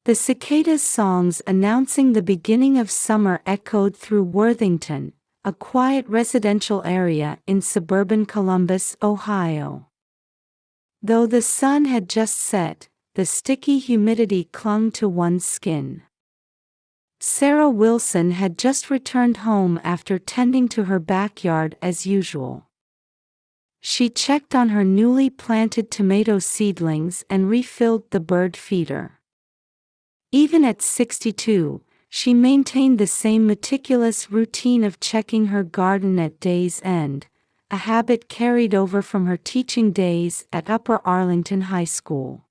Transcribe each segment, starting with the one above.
The cicadas' songs announcing the beginning of summer echoed through Worthington, a quiet residential area in suburban Columbus, Ohio. Though the sun had just set, the sticky humidity clung to one's skin. Sarah Wilson had just returned home after tending to her backyard as usual. She checked on her newly planted tomato seedlings and refilled the bird feeder. Even at 62, she maintained the same meticulous routine of checking her garden at day's end, a habit carried over from her teaching days at Upper Arlington High School.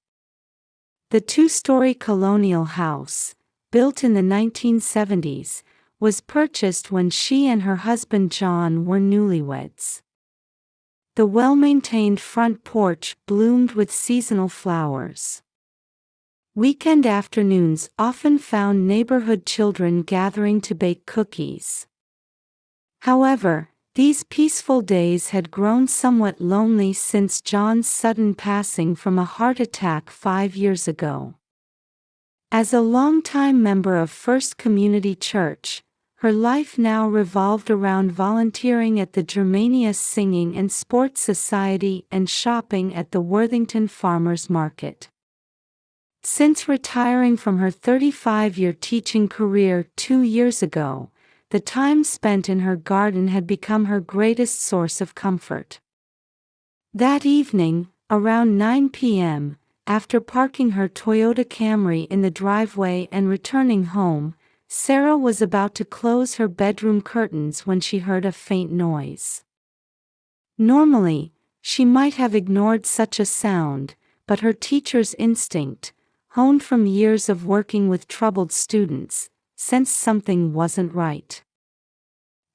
The two-story colonial house, built in the 1970s, was purchased when she and her husband John were newlyweds. The well-maintained front porch bloomed with seasonal flowers. Weekend afternoons often found neighborhood children gathering to bake cookies. However, these peaceful days had grown somewhat lonely since John's sudden passing from a heart attack 5 years ago. As a longtime member of First Community Church, her life now revolved around volunteering at the Germania's Singing and Sports Society and shopping at the Worthington Farmers Market. Since retiring from her 35-year teaching career 2 years ago, the time spent in her garden had become her greatest source of comfort. That evening, around 9 p.m., after parking her Toyota Camry in the driveway and returning home, Sarah was about to close her bedroom curtains when she heard a faint noise. Normally, she might have ignored such a sound, but her teacher's instinct, honed from years of working with troubled students, sensed something wasn't right.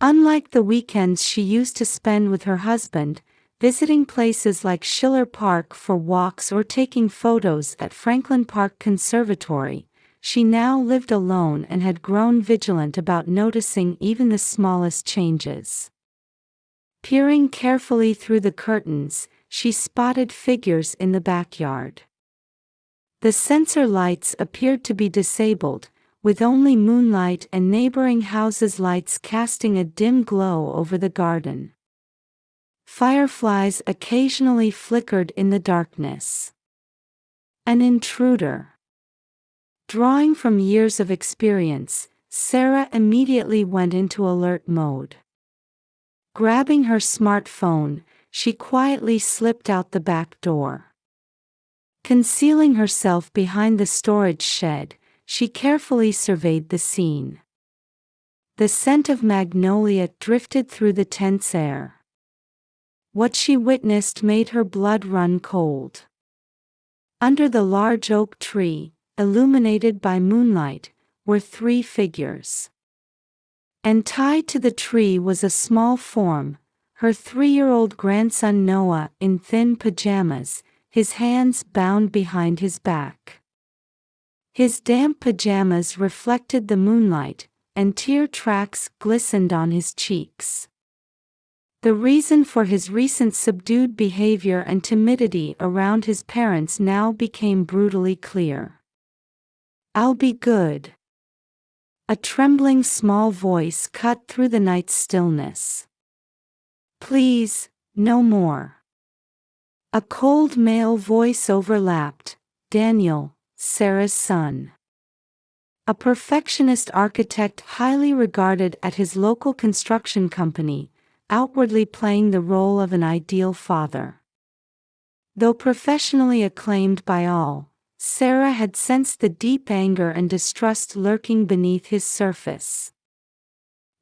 Unlike the weekends she used to spend with her husband, visiting places like Schiller Park for walks or taking photos at Franklin Park Conservatory, she now lived alone and had grown vigilant about noticing even the smallest changes. Peering carefully through the curtains, she spotted figures in the backyard. The sensor lights appeared to be disabled, with only moonlight and neighboring houses' lights casting a dim glow over the garden. Fireflies occasionally flickered in the darkness. An intruder. Drawing from years of experience, Sarah immediately went into alert mode. Grabbing her smartphone, she quietly slipped out the back door. Concealing herself behind the storage shed, she carefully surveyed the scene. The scent of magnolia drifted through the tense air. What she witnessed made her blood run cold. Under the large oak tree, illuminated by moonlight, were 3 figures. And tied to the tree was a small form, her 3-year-old grandson Noah in thin pajamas, his hands bound behind his back. His damp pajamas reflected the moonlight, and tear tracks glistened on his cheeks. The reason for his recent subdued behavior and timidity around his parents now became brutally clear. "I'll be good." A trembling small voice cut through the night's stillness. "Please, no more." A cold male voice overlapped, "Daniel, Sarah's son." A perfectionist architect highly regarded at his local construction company, outwardly playing the role of an ideal father. Though professionally acclaimed by all, Sarah had sensed the deep anger and distrust lurking beneath his surface.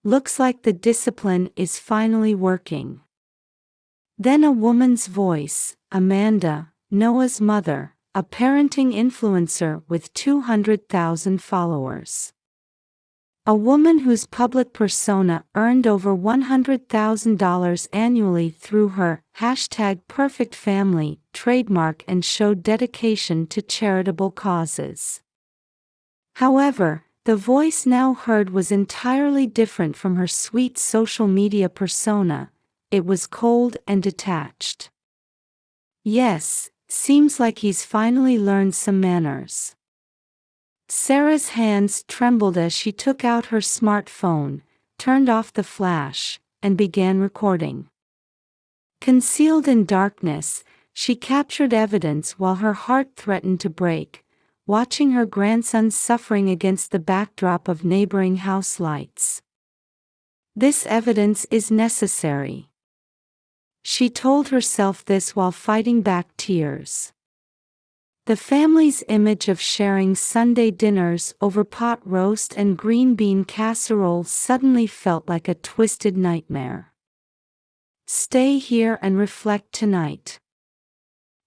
"Looks like the discipline is finally working." Then a woman's voice, Amanda, Noah's mother, a parenting influencer with 200,000 followers. A woman whose public persona earned over $100,000 annually through her #PerfectFamily trademark and showed dedication to charitable causes. However, the voice now heard was entirely different from her sweet social media persona. It was cold and detached. "Yes, seems like he's finally learned some manners." Sarah's hands trembled as she took out her smartphone, turned off the flash, and began recording. Concealed in darkness, she captured evidence while her heart threatened to break, watching her grandson suffering against the backdrop of neighboring house lights. This evidence is necessary. She told herself this while fighting back tears. The family's image of sharing Sunday dinners over pot roast and green bean casserole suddenly felt like a twisted nightmare. Stay here and reflect tonight.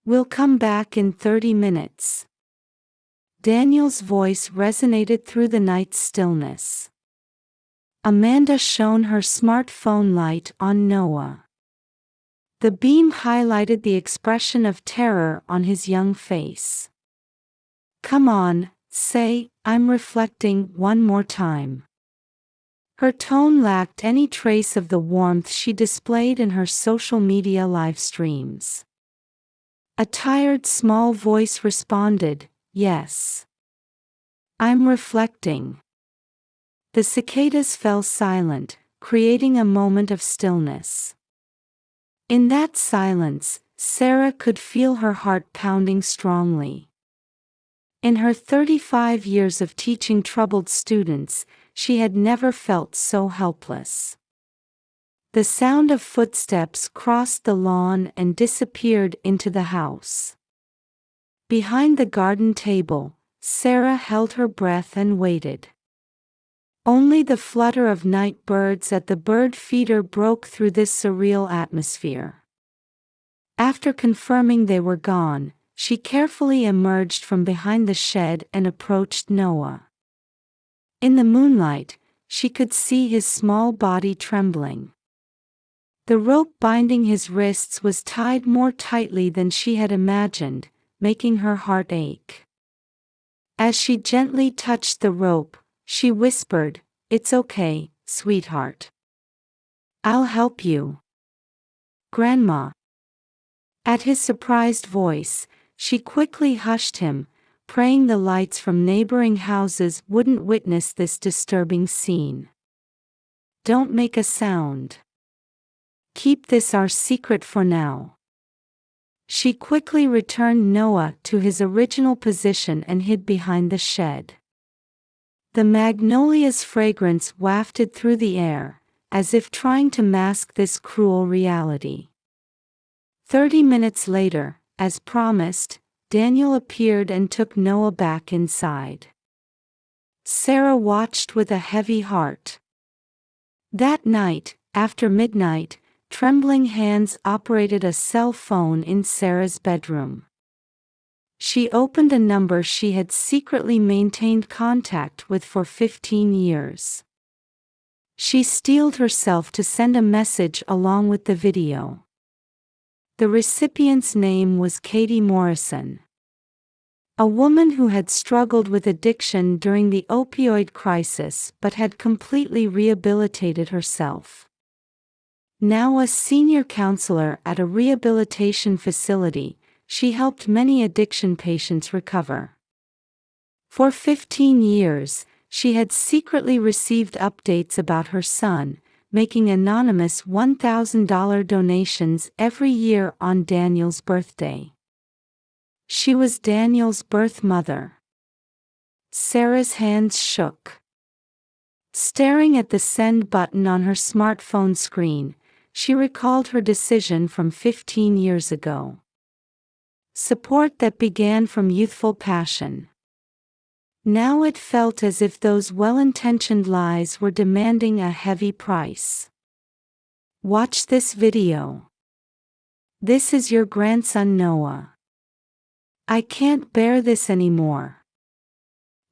We'll come back in 30 minutes. Daniel's voice resonated through the night's stillness. Amanda shone her smartphone light on Noah. The beam highlighted the expression of terror on his young face. Come on, say, I'm reflecting one more time. Her tone lacked any trace of the warmth she displayed in her social media live streams. A tired small voice responded, yes. I'm reflecting. The cicadas fell silent, creating a moment of stillness. In that silence, Sarah could feel her heart pounding strongly. In her 35 years of teaching troubled students, she had never felt so helpless. The sound of footsteps crossed the lawn and disappeared into the house. Behind the garden table, Sarah held her breath and waited. Only the flutter of night birds at the bird feeder broke through this surreal atmosphere. After confirming they were gone, she carefully emerged from behind the shed and approached Noah. In the moonlight, she could see his small body trembling. The rope binding his wrists was tied more tightly than she had imagined, making her heart ache. As she gently touched the rope, she whispered, "It's okay, sweetheart. I'll help you." Grandma. At his surprised voice, she quickly hushed him, praying the lights from neighboring houses wouldn't witness this disturbing scene. Don't make a sound. Keep this our secret for now. She quickly returned Noah to his original position and hid behind the shed. The magnolia's fragrance wafted through the air, as if trying to mask this cruel reality. 30 minutes later, as promised, Daniel appeared and took Noah back inside. Sarah watched with a heavy heart. That night, after midnight, trembling hands operated a cell phone in Sarah's bedroom. She opened a number she had secretly maintained contact with for 15 years. She steeled herself to send a message along with the video. The recipient's name was Katie Morrison. A woman who had struggled with addiction during the opioid crisis but had completely rehabilitated herself. Now a senior counselor at a rehabilitation facility, she helped many addiction patients recover. For 15 years, she had secretly received updates about her son, making anonymous $1,000 donations every year on Daniel's birthday. She was Daniel's birth mother. Sarah's hands shook. Staring at the send button on her smartphone screen, she recalled her decision from 15 years ago. Support that began from youthful passion. Now it felt as if those well-intentioned lies were demanding a heavy price. Watch this video. This is your grandson Noah. I can't bear this anymore.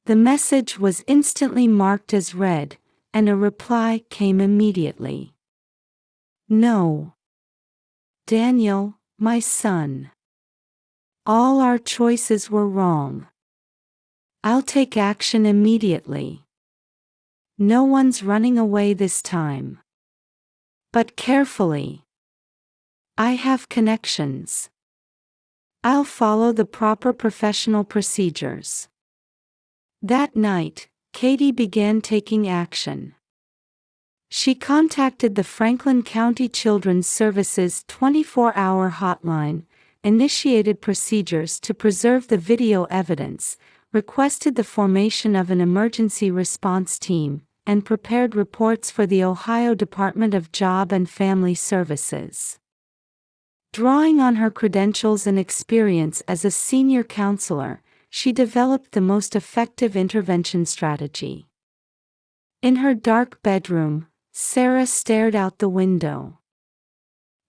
The message was instantly marked as read, and a reply came immediately. No. Daniel, my son. All our choices were wrong. I'll take action immediately. No one's running away this time. But carefully. I have connections. I'll follow the proper professional procedures. That night, Katie began taking action. She contacted the Franklin County Children's Services 24-hour hotline, initiated procedures to preserve the video evidence, requested the formation of an emergency response team, and prepared reports for the Ohio Department of Job and Family Services. Drawing on her credentials and experience as a senior counselor, she developed the most effective intervention strategy. In her dark bedroom, Sarah stared out the window.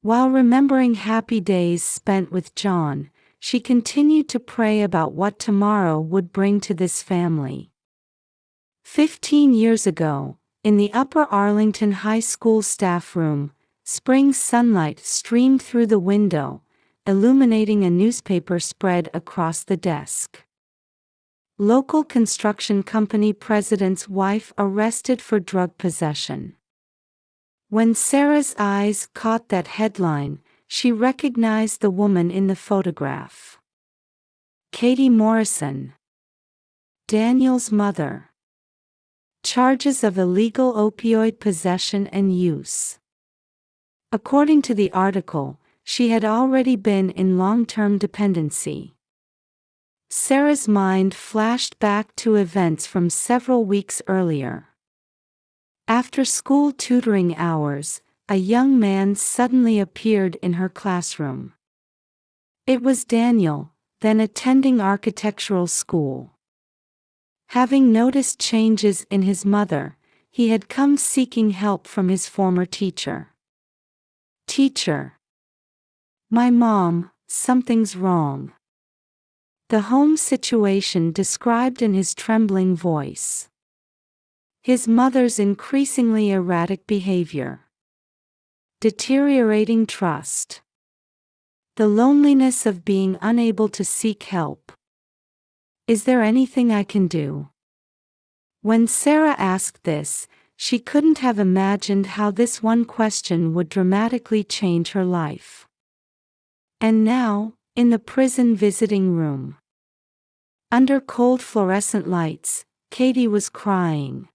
While remembering happy days spent with John, she continued to pray about what tomorrow would bring to this family. 15 years ago, in the Upper Arlington High School staff room, spring sunlight streamed through the window, illuminating a newspaper spread across the desk. Local construction company president's wife arrested for drug possession. When Sarah's eyes caught that headline, she recognized the woman in the photograph. Katie Morrison, Daniel's mother. Charges of illegal opioid possession and use. According to the article, she had already been in long-term dependency. Sarah's mind flashed back to events from several weeks earlier. After school tutoring hours, a young man suddenly appeared in her classroom. It was Daniel, then attending architectural school. Having noticed changes in his mother, he had come seeking help from his former teacher. "Teacher. My mom, something's wrong." The home situation described in his trembling voice. His mother's increasingly erratic behavior. Deteriorating trust. The loneliness of being unable to seek help. "Is there anything I can do?" When Sarah asked this, she couldn't have imagined how this one question would dramatically change her life. And now, in the prison visiting room. Under cold fluorescent lights, Katie was crying.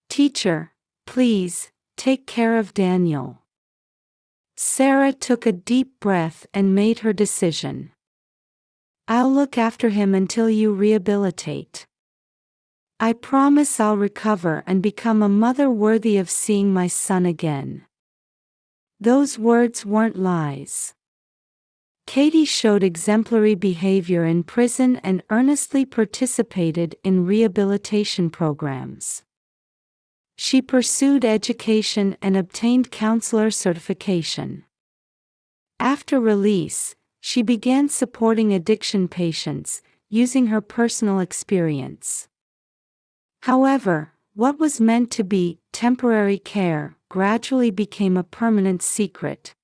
"Teacher, please, take care of Daniel." Sarah took a deep breath and made her decision. "I'll look after him until you rehabilitate. I promise I'll recover and become a mother worthy of seeing my son again." Those words weren't lies. Katie showed exemplary behavior in prison and earnestly participated in rehabilitation programs. She pursued education and obtained counselor certification. After release, she began supporting addiction patients, using her personal experience. However, what was meant to be temporary care gradually became a permanent secret.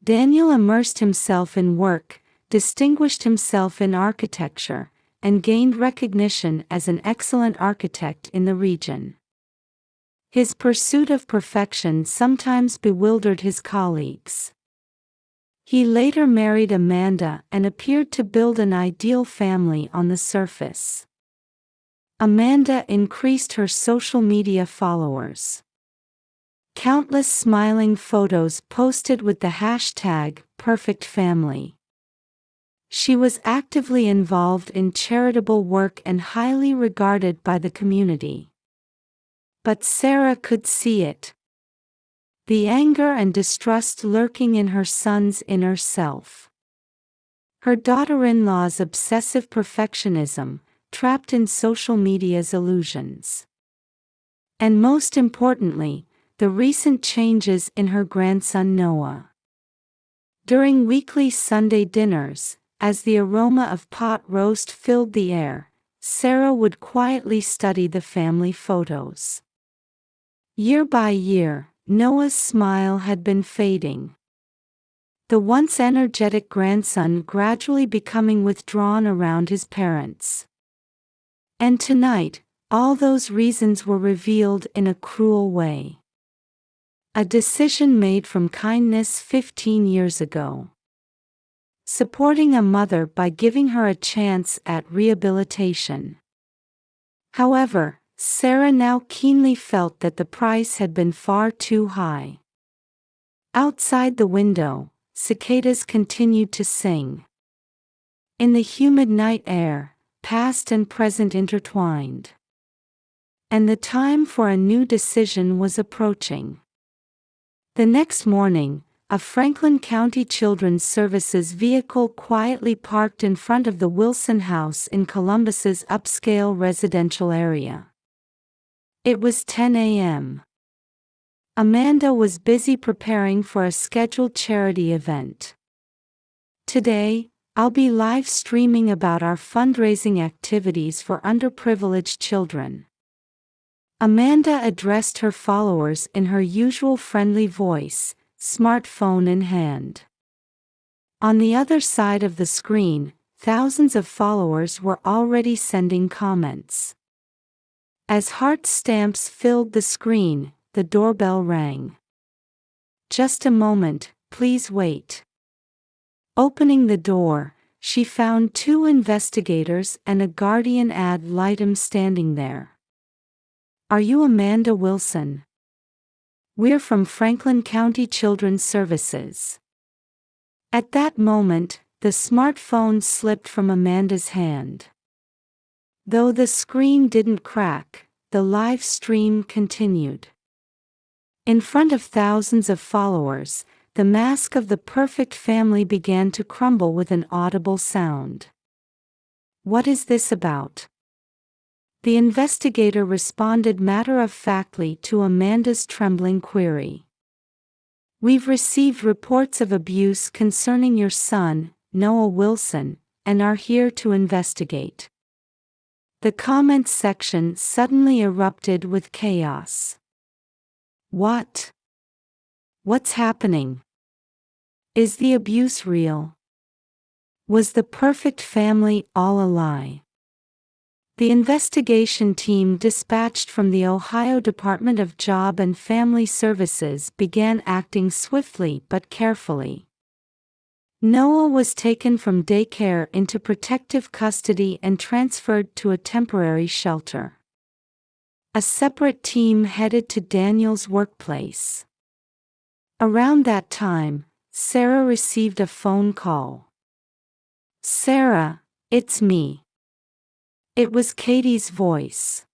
Daniel immersed himself in work, distinguished himself in architecture, and gained recognition as an excellent architect in the region. His pursuit of perfection sometimes bewildered his colleagues. He later married Amanda and appeared to build an ideal family on the surface. Amanda increased her social media followers. Countless smiling photos posted with the hashtag #PerfectFamily. She was actively involved in charitable work and highly regarded by the community. But Sarah could see it. The anger and distrust lurking in her son's inner self. Her daughter-in-law's obsessive perfectionism, trapped in social media's illusions. And most importantly, the recent changes in her grandson Noah. During weekly Sunday dinners, as the aroma of pot roast filled the air, Sarah would quietly study the family photos. Year by year, Noah's smile had been fading. The once energetic grandson gradually becoming withdrawn around his parents. And tonight, all those reasons were revealed in a cruel way. A decision made from kindness 15 years ago. Supporting a mother by giving her a chance at rehabilitation. However, Sarah now keenly felt that the price had been far too high. Outside the window, cicadas continued to sing. In the humid night air, past and present intertwined. And the time for a new decision was approaching. The next morning, a Franklin County Children's Services vehicle quietly parked in front of the Wilson House in Columbus's upscale residential area. It was 10 a.m. Amanda was busy preparing for a scheduled charity event. "Today, I'll be live streaming about our fundraising activities for underprivileged children." Amanda addressed her followers in her usual friendly voice, smartphone in hand. On the other side of the screen, thousands of followers were already sending comments. As heart stamps filled the screen, the doorbell rang. "Just a moment, please wait." Opening the door, she found two investigators and a guardian ad litem standing there. "Are you Amanda Wilson? We're from Franklin County Children's Services." At that moment, the smartphone slipped from Amanda's hand. Though the screen didn't crack, the live stream continued. In front of thousands of followers, the mask of the perfect family began to crumble with an audible sound. "What is this about?" The investigator responded matter-of-factly to Amanda's trembling query. "We've received reports of abuse concerning your son, Noah Wilson, and are here to investigate." The comments section suddenly erupted with chaos. "What? What's happening? Is the abuse real? Was the perfect family all a lie?" The investigation team dispatched from the Ohio Department of Job and Family Services began acting swiftly but carefully. Noah was taken from daycare into protective custody and transferred to a temporary shelter. A separate team headed to Daniel's workplace. Around that time, Sarah received a phone call. "Sarah, it's me." It was Katie's voice.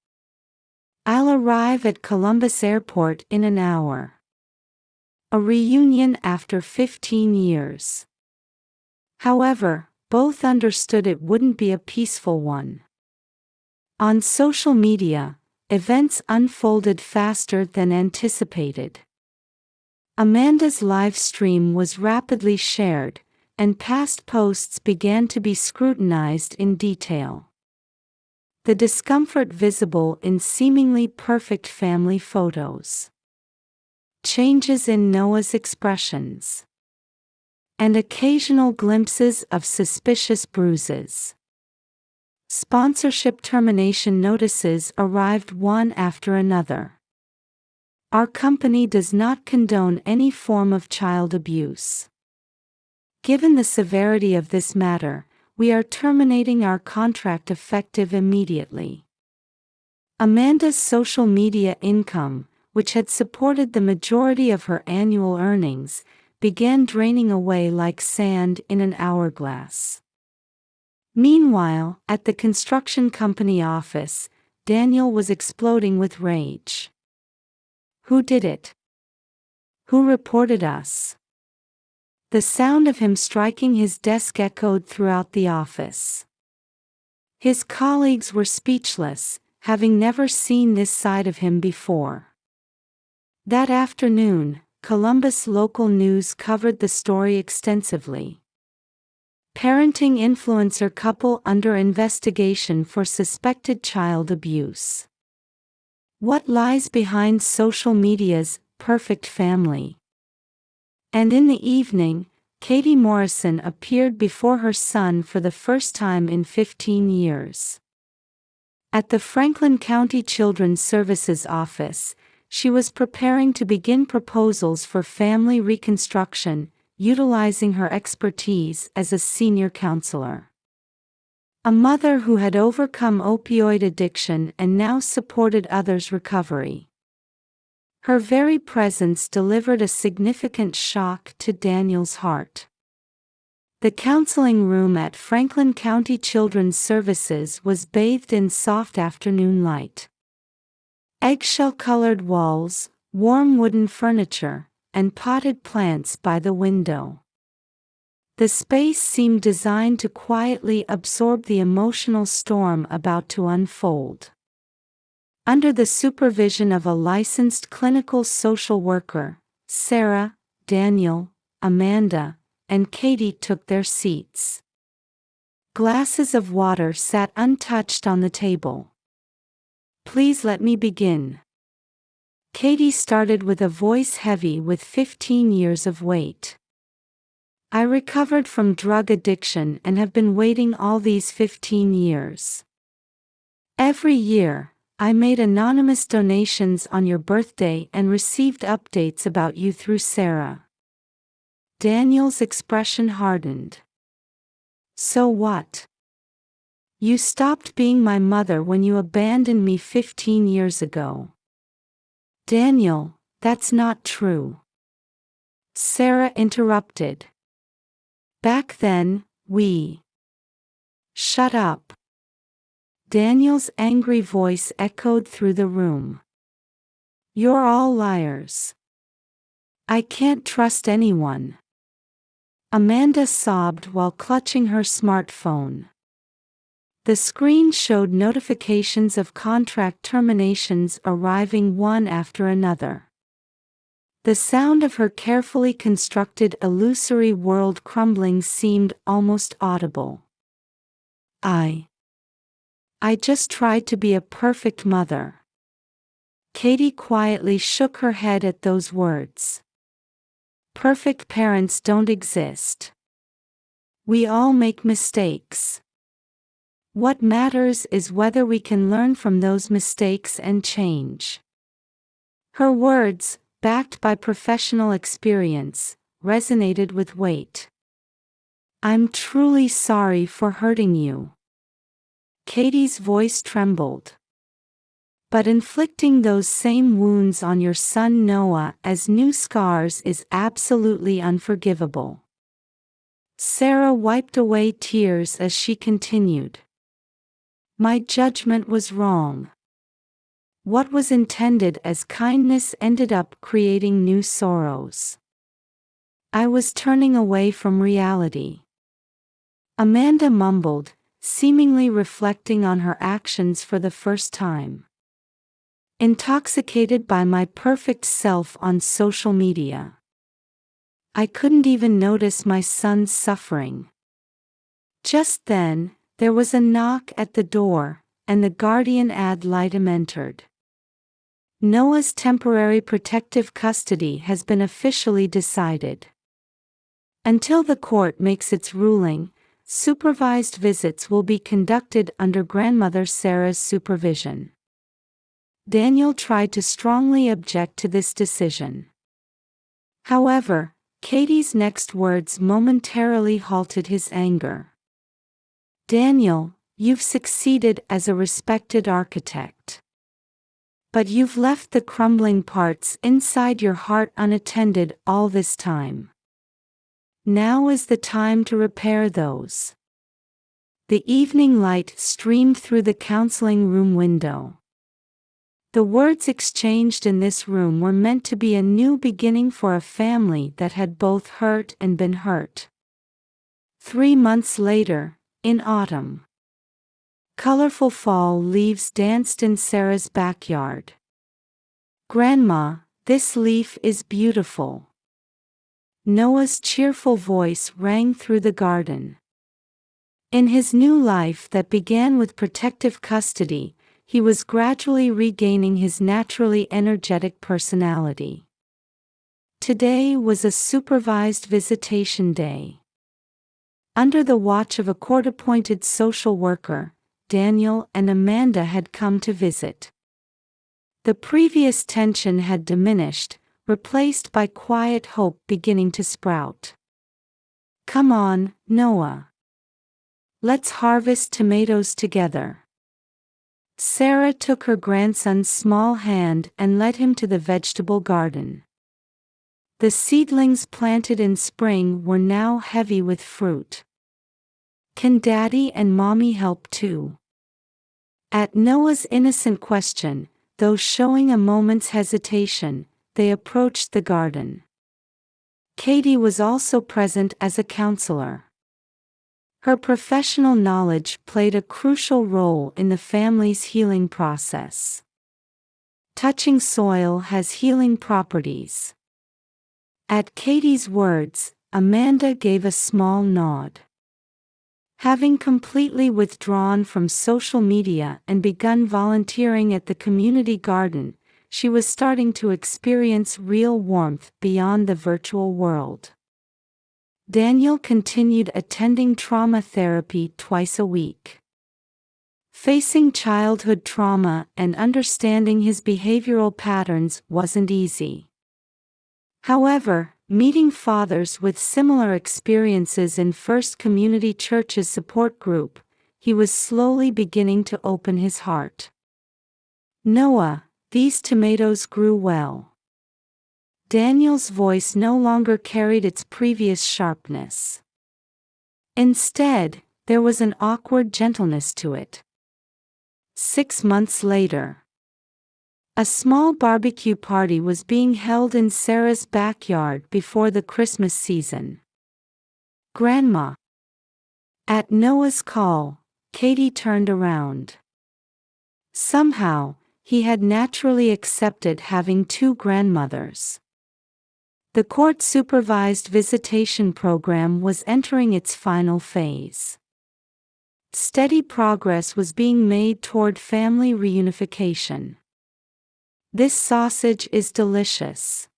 "I'll arrive at Columbus Airport in an hour." A reunion after 15 years. However, both understood it wouldn't be a peaceful one. On social media, events unfolded faster than anticipated. Amanda's live stream was rapidly shared, and past posts began to be scrutinized in detail. The discomfort visible in seemingly perfect family photos. Changes in Noah's expressions. And occasional glimpses of suspicious bruises. Sponsorship termination notices arrived one after another. "Our company does not condone any form of child abuse. Given the severity of this matter, we are terminating our contract effective immediately." Amanda's social media income, which had supported the majority of her annual earnings, began draining away like sand in an hourglass. Meanwhile, at the construction company office, Daniel was exploding with rage. "Who did it? Who reported us?" The sound of him striking his desk echoed throughout the office. His colleagues were speechless, having never seen this side of him before. That afternoon, Columbus local news covered the story extensively. Parenting influencer couple under investigation for suspected child abuse. What lies behind social media's perfect family? And in the evening, Katie Morrison appeared before her son for the first time in 15 years. At the Franklin County Children's Services office, she was preparing to begin proposals for family reconstruction, utilizing her expertise as a senior counselor. A mother who had overcome opioid addiction and now supported others' recovery. Her very presence delivered a significant shock to Daniel's heart. The counseling room at Franklin County Children's Services was bathed in soft afternoon light. Eggshell-colored walls, warm wooden furniture, and potted plants by the window. The space seemed designed to quietly absorb the emotional storm about to unfold. Under the supervision of a licensed clinical social worker, Sarah, Daniel, Amanda, and Katie took their seats. Glasses of water sat untouched on the table. "Please let me begin." Katie started with a voice heavy with 15 years of weight. "I recovered from drug addiction and have been waiting all these 15 years. Every year, I made anonymous donations on your birthday and received updates about you through Sarah." Daniel's expression hardened. "So what? You stopped being my mother when you abandoned me 15 years ago." "Daniel, that's not true," Sarah interrupted. "Back then, we..." "Shut up." Daniel's angry voice echoed through the room. "You're all liars. I can't trust anyone." Amanda sobbed while clutching her smartphone. The screen showed notifications of contract terminations arriving one after another. The sound of her carefully constructed illusory world crumbling seemed almost audible. I just tried to be a perfect mother." Katie quietly shook her head at those words. "Perfect parents don't exist. We all make mistakes. What matters is whether we can learn from those mistakes and change." Her words, backed by professional experience, resonated with weight. "I'm truly sorry for hurting you." Katie's voice trembled. "But inflicting those same wounds on your son Noah as new scars is absolutely unforgivable." Sarah wiped away tears as she continued. "My judgment was wrong. What was intended as kindness ended up creating new sorrows. I was turning away from reality." Amanda mumbled, seemingly reflecting on her actions for the first time. "Intoxicated by my perfect self on social media. I couldn't even notice my son's suffering." Just then, there was a knock at the door, and the Guardian ad litem entered. "Noah's temporary protective custody has been officially decided. Until the court makes its ruling, supervised visits will be conducted under grandmother Sarah's supervision." Daniel tried to strongly object to this decision. However, Katie's next words momentarily halted his anger. "Daniel, you've succeeded as a respected architect. But you've left the crumbling parts inside your heart unattended all this time. Now is the time to repair those." The evening light streamed through the counseling room window. The words exchanged in this room were meant to be a new beginning for a family that had both hurt and been hurt. 3 months later, in autumn, colorful fall leaves danced in Sarah's backyard. "Grandma, this leaf is beautiful." Noah's cheerful voice rang through the garden. In his new life that began with protective custody, he was gradually regaining his naturally energetic personality. Today was a supervised visitation day. Under the watch of a court-appointed social worker, Daniel and Amanda had come to visit. The previous tension had diminished, replaced by quiet hope beginning to sprout. "Come on, Noah. Let's harvest tomatoes together. Sarah took her grandson's small hand and led him to the vegetable garden. The seedlings planted in spring were now heavy with fruit. Can Daddy and Mommy help too? At Noah's innocent question, though showing a moment's hesitation, they approached the garden. Katie was also present as a counselor. Her professional knowledge played a crucial role in the family's healing process. Touching soil has healing properties. At Katie's words, Amanda gave a small nod. Having completely withdrawn from social media and begun volunteering at the community garden, she was starting to experience real warmth beyond the virtual world. Daniel continued attending trauma therapy twice a week. Facing childhood trauma and understanding his behavioral patterns wasn't easy. However, meeting fathers with similar experiences in First Community Church's support group, he was slowly beginning to open his heart. Noah, these tomatoes grew well. Daniel's voice no longer carried its previous sharpness. Instead, there was an awkward gentleness to it. 6 months later, a small barbecue party was being held in Sarah's backyard before the Christmas season. Grandma. At Noah's call, Katie turned around. Somehow, he had naturally accepted having 2 grandmothers. The court-supervised visitation program was entering its final phase. Steady progress was being made toward family reunification. This sausage is delicious.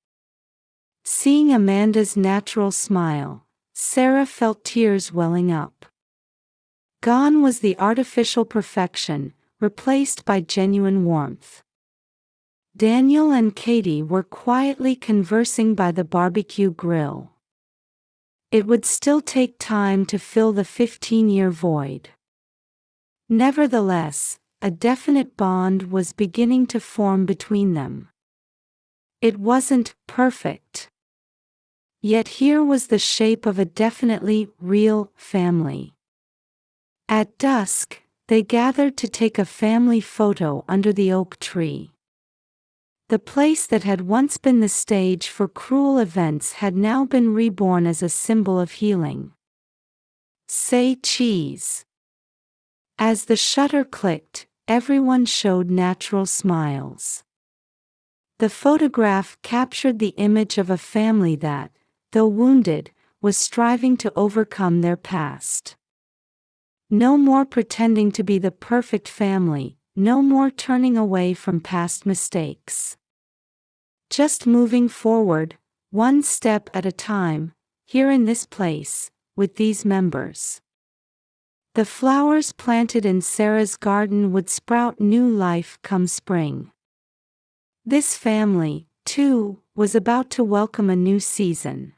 Seeing Amanda's natural smile, Sarah felt tears welling up. Gone was the artificial perfection, replaced by genuine warmth. Daniel and Katie were quietly conversing by the barbecue grill. It would still take time to fill the 15-year void. Nevertheless, a definite bond was beginning to form between them. It wasn't perfect. Yet here was the shape of a definitely real family. At dusk, they gathered to take a family photo under the oak tree. The place that had once been the stage for cruel events had now been reborn as a symbol of healing. Say cheese. As the shutter clicked, everyone showed natural smiles. The photograph captured the image of a family that, though wounded, was striving to overcome their past. No more pretending to be the perfect family, no more turning away from past mistakes. Just moving forward, one step at a time, here in this place, with these members. The flowers planted in Sarah's garden would sprout new life come spring. This family, too, was about to welcome a new season.